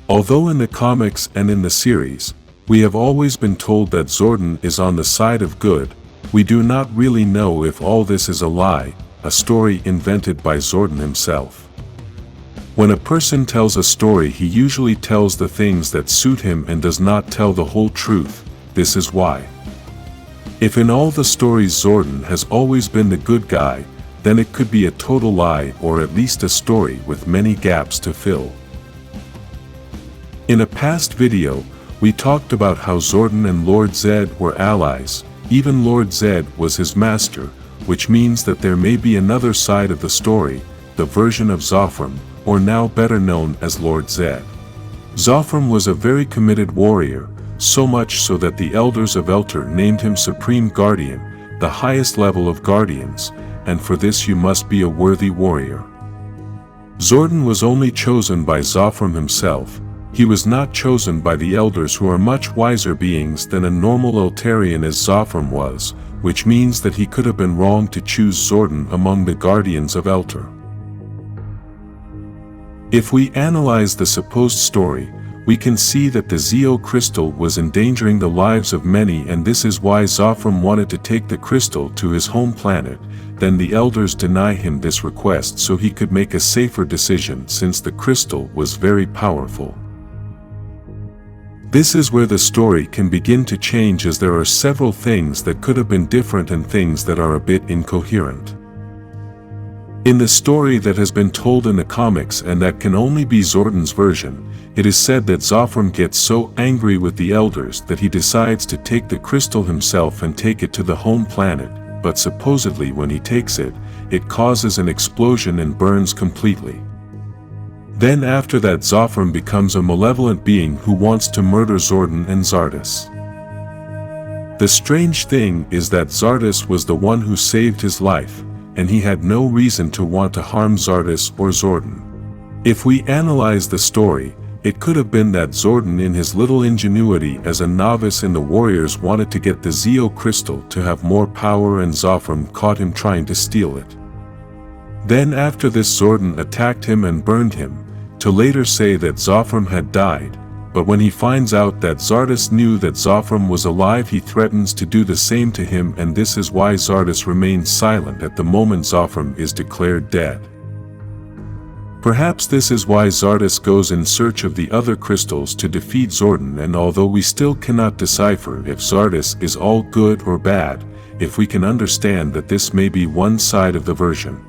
Although in the comics and in the series, we have always been told that Zordon is on the side of good, we do not really know if all this is a lie, a story invented by Zordon himself. When a person tells a story, he usually tells the things that suit him and does not tell the whole truth. This is why. If in all the stories Zordon has always been the good guy, then it could be a total lie or at least a story with many gaps to fill. In a past video, we talked about how Zordon and Lord Zedd were allies. Even Lord Zedd was his master, which means that there may be another side of the story, the version of Zofram, or now better known as Lord Zedd. Zofram was a very committed warrior, so much so that the elders of Elter named him Supreme Guardian, the highest level of guardians, and for this you must be a worthy warrior. Zordon was only chosen by Zofram himself. He was not chosen by the elders, who are much wiser beings than a normal Eltarian as Zofram was, which means that he could have been wrong to choose Zordon among the guardians of Elter. If we analyze the supposed story, we can see that the Zeo crystal was endangering the lives of many, and this is why Zofram wanted to take the crystal to his home planet. Then the elders deny him this request so he could make a safer decision, since the crystal was very powerful. This is where the story can begin to change, as there are several things that could have been different and things that are a bit incoherent. In the story that has been told in the comics and that can only be Zordon's version, it is said that Zofram gets so angry with the elders that he decides to take the crystal himself and take it to the home planet, but supposedly when he takes it, it causes an explosion and burns completely. Then after that, Zofram becomes a malevolent being who wants to murder Zordon and Zartus. The strange thing is that Zartus was the one who saved his life, and he had no reason to want to harm Zartus or Zordon. If we analyze the story, it could have been that Zordon, in his little ingenuity as a novice in the warriors, wanted to get the Zeo crystal to have more power, and Zofram caught him trying to steal it. Then after this, Zordon attacked him and burned him, to later say that Zofram had died, but when he finds out that Zartus knew that Zofram was alive, he threatens to do the same to him, and this is why Zartus remains silent at the moment Zofram is declared dead. Perhaps this is why Zartus goes in search of the other crystals to defeat Zordon, and although we still cannot decipher if Zartus is all good or bad, if we can understand that this may be one side of the version.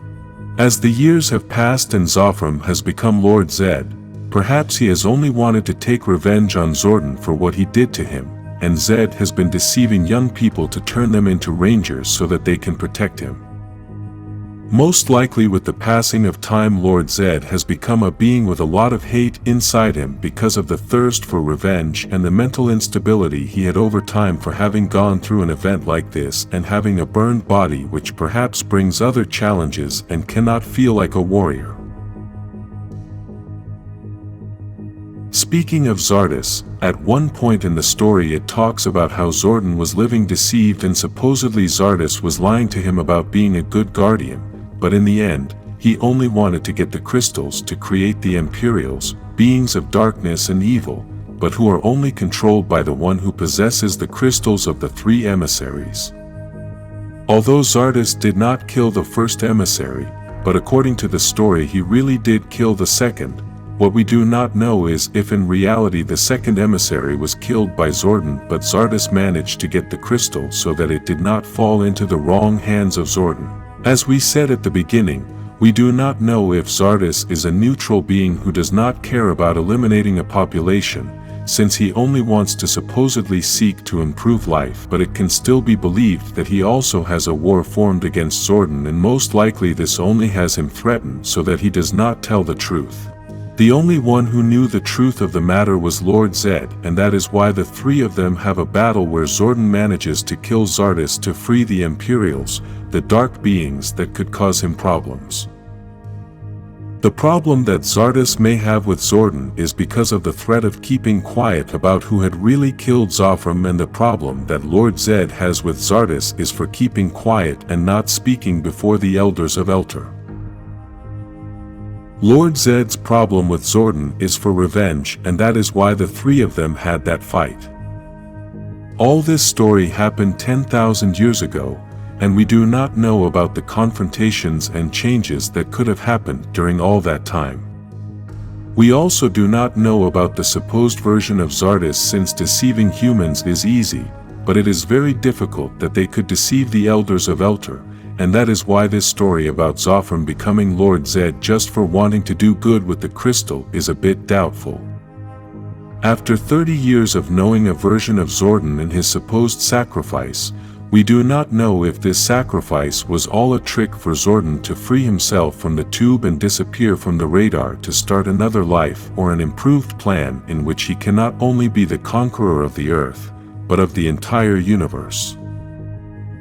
As the years have passed and Zofram has become Lord Zedd, perhaps he has only wanted to take revenge on Zordon for what he did to him, and Zedd has been deceiving young people to turn them into Rangers so that they can protect him. Most likely with the passing of time, Lord Zedd has become a being with a lot of hate inside him because of the thirst for revenge and the mental instability he had over time for having gone through an event like this and having a burned body, which perhaps brings other challenges and cannot feel like a warrior. Speaking of Zartus, at one point in the story it talks about how Zordon was living deceived and supposedly Zartus was lying to him about being a good guardian, but in the end, he only wanted to get the crystals to create the Imperials, beings of darkness and evil, but who are only controlled by the one who possesses the crystals of the three emissaries. Although Zartus did not kill the first emissary, but according to the story he really did kill the second, what we do not know is if in reality the second emissary was killed by Zordon, but Zartus managed to get the crystal so that it did not fall into the wrong hands of Zordon. As we said at the beginning, we do not know if Zartus is a neutral being who does not care about eliminating a population, since he only wants to supposedly seek to improve life, but it can still be believed that he also has a war formed against Zordon, and most likely this only has him threatened so that he does not tell the truth. The only one who knew the truth of the matter was Lord Zedd, and that is why the three of them have a battle where Zordon manages to kill Zartus to free the Imperials, the dark beings that could cause him problems. The problem that Zartus may have with Zordon is because of the threat of keeping quiet about who had really killed Zofram, and the problem that Lord Zedd has with Zartus is for keeping quiet and not speaking before the elders of Elter. Lord Zedd's problem with Zordon is for revenge, and that is why the three of them had that fight. All this story happened 10,000 years ago, and we do not know about the confrontations and changes that could have happened during all that time. We also do not know about the supposed version of Zartus, since deceiving humans is easy, but it is very difficult that they could deceive the elders of Elter, and that is why this story about Zophram becoming Lord Zedd just for wanting to do good with the crystal is a bit doubtful. After 30 years of knowing a version of Zordon and his supposed sacrifice, we do not know if this sacrifice was all a trick for Zordon to free himself from the tube and disappear from the radar to start another life, or an improved plan in which he cannot only be the conqueror of the Earth, but of the entire universe.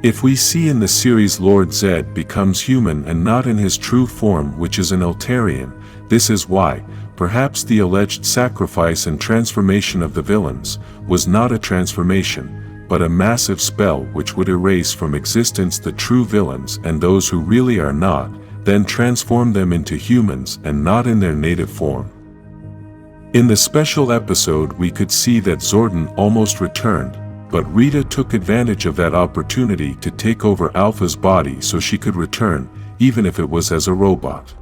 If we see in the series Lord Zedd becomes human and not in his true form, which is an Eltarian, this is why, perhaps the alleged sacrifice and transformation of the villains was not a transformation, but a massive spell which would erase from existence the true villains and those who really are not, then transform them into humans and not in their native form. In the special episode we could see that Zordon almost returned, but Rita took advantage of that opportunity to take over Alpha's body so she could return, even if it was as a robot.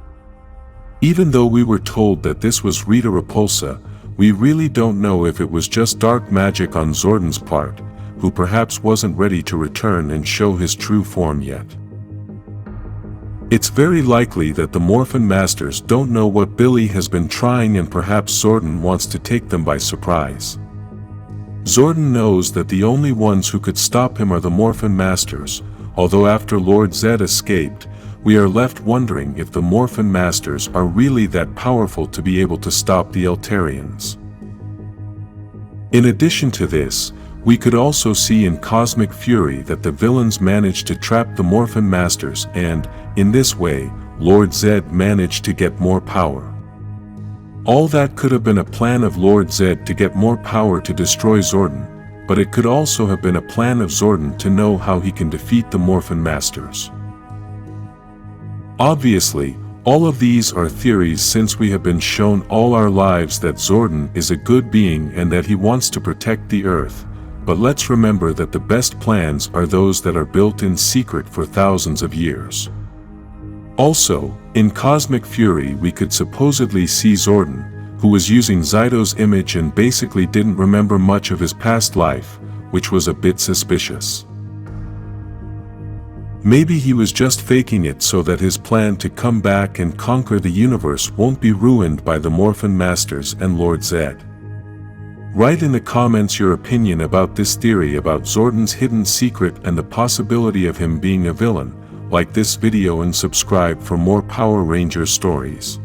Even though we were told that this was Rita Repulsa, we really don't know if it was just dark magic on Zordon's part, who perhaps wasn't ready to return and show his true form yet. It's very likely that the Morphin Masters don't know what Billy has been trying, and perhaps Zordon wants to take them by surprise. Zordon knows that the only ones who could stop him are the Morphin Masters, although after Lord Zedd escaped, we are left wondering if the Morphin Masters are really that powerful to be able to stop the Eltarians. In addition to this, we could also see in Cosmic Fury that the villains managed to trap the Morphin Masters and, in this way, Lord Zedd managed to get more power. All that could have been a plan of Lord Zedd to get more power to destroy Zordon, but it could also have been a plan of Zordon to know how he can defeat the Morphin Masters. Obviously, all of these are theories, since we have been shown all our lives that Zordon is a good being and that he wants to protect the Earth, but let's remember that the best plans are those that are built in secret for thousands of years. Also, in Cosmic Fury we could supposedly see Zordon, who was using Zyto's image and basically didn't remember much of his past life, which was a bit suspicious. Maybe he was just faking it so that his plan to come back and conquer the universe won't be ruined by the Morphin Masters and Lord Zedd. Write in the comments your opinion about this theory about Zordon's hidden secret and the possibility of him being a villain. Like this video and subscribe for more Power Rangers stories.